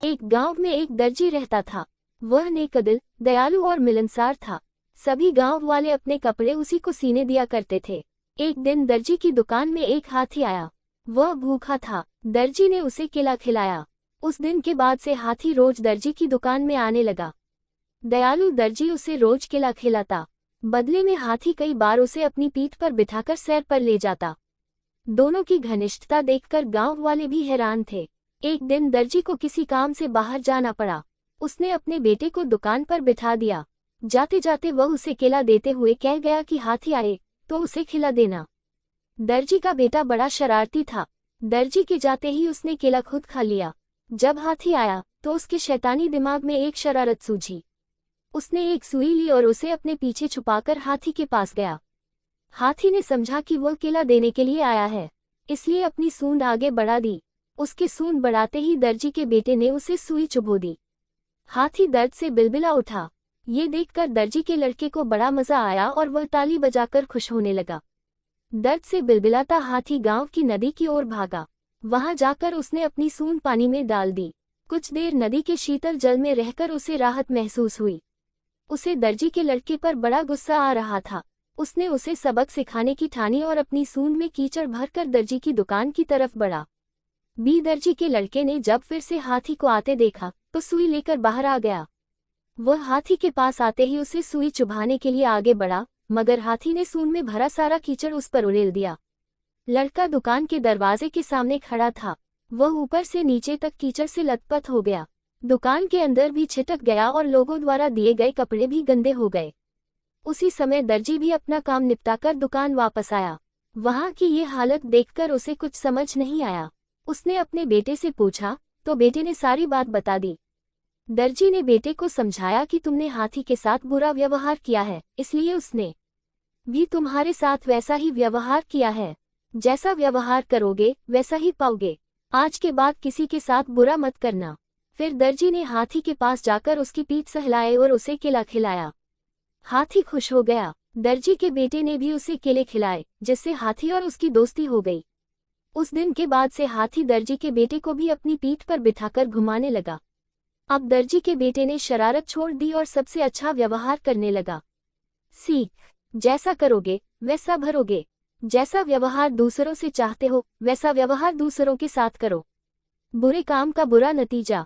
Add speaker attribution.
Speaker 1: एक गांव में एक दर्जी रहता था। वह नेकदिल, दयालु और मिलनसार था। सभी गांव वाले अपने कपड़े उसी को सीने दिया करते थे। एक दिन दर्जी की दुकान में एक हाथी आया। वह भूखा था। दर्जी ने उसे केला खिलाया। उस दिन के बाद से हाथी रोज दर्जी की दुकान में आने लगा। दयालु दर्जी उसे रोज केला खिलाता। बदले में हाथी कई बार उसे अपनी पीठ पर बिठाकर सैर पर ले जाता। दोनों की घनिष्ठता देखकर गांव वाले भी हैरान थे। एक दिन दर्जी को किसी काम से बाहर जाना पड़ा। उसने अपने बेटे को दुकान पर बिठा दिया। जाते जाते वह उसे केला देते हुए कह गया कि हाथी आए तो उसे खिला देना। दर्जी का बेटा बड़ा शरारती था। दर्जी के जाते ही उसने केला खुद खा लिया। जब हाथी आया तो उसके शैतानी दिमाग में एक शरारत सूझी। उसने एक सुई ली और उसे अपने पीछे छुपाकर हाथी के पास गया। हाथी ने समझा कि वह केला देने के लिए आया है, इसलिए अपनी सूंड आगे बढ़ा दी। उसके सूंड बढ़ाते ही दर्जी के बेटे ने उसे सुई चुभो दी। हाथी दर्द से बिलबिला उठा। ये देखकर दर्जी के लड़के को बड़ा मजा आया और वह ताली बजाकर खुश होने लगा। दर्द से बिलबिलाता हाथी गांव की नदी की ओर भागा। वहां जाकर उसने अपनी सूंड पानी में डाल दी। कुछ देर नदी के शीतल जल में रहकर उसे राहत महसूस हुई। उसे दर्जी के लड़के पर बड़ा गुस्सा आ रहा था। उसने उसे सबक सिखाने की ठानी और अपनी सूंड में कीचड़ भरकर दर्जी की दुकान की तरफ बढ़ा। दर्जी के लड़के ने जब फिर से हाथी को आते देखा तो सुई लेकर बाहर आ गया। वह हाथी के पास आते ही उसे सुई चुभाने के लिए आगे बढ़ा, मगर हाथी ने सूंड में भरा सारा कीचड़ उस पर उड़ेल दिया। लड़का दुकान के दरवाजे के सामने खड़ा था। वह ऊपर से नीचे तक कीचड़ से लथपथ हो गया। दुकान के अंदर भी छिटक गया और लोगों द्वारा दिए गए कपड़े भी गंदे हो गए। उसी समय दर्जी भी अपना काम निपटाकर दुकान वापस आया। वहां की ये हालत देखकर उसे कुछ समझ नहीं आया। उसने अपने बेटे से पूछा तो बेटे ने सारी बात बता दी। दर्जी ने बेटे को समझाया कि तुमने हाथी के साथ बुरा व्यवहार किया है, इसलिए उसने भी तुम्हारे साथ वैसा ही व्यवहार किया है। जैसा व्यवहार करोगे वैसा ही पाओगे। आज के बाद किसी के साथ बुरा मत करना। फिर दर्जी ने हाथी के पास जाकर उसकी पीठ सहलाए और उसे केला खिलाया। हाथी खुश हो गया। दर्जी के बेटे ने भी उसे केले खिलाए, जिससे हाथी और उसकी दोस्ती हो गई। उस दिन के बाद से हाथी दर्जी के बेटे को भी अपनी पीठ पर बिठाकर घुमाने लगा। अब दर्जी के बेटे ने शरारत छोड़ दी और सबसे अच्छा व्यवहार करने लगा। सीख: जैसा करोगे वैसा भरोगे। जैसा व्यवहार दूसरों से चाहते हो वैसा व्यवहार दूसरों के साथ करो। बुरे काम का बुरा नतीजा।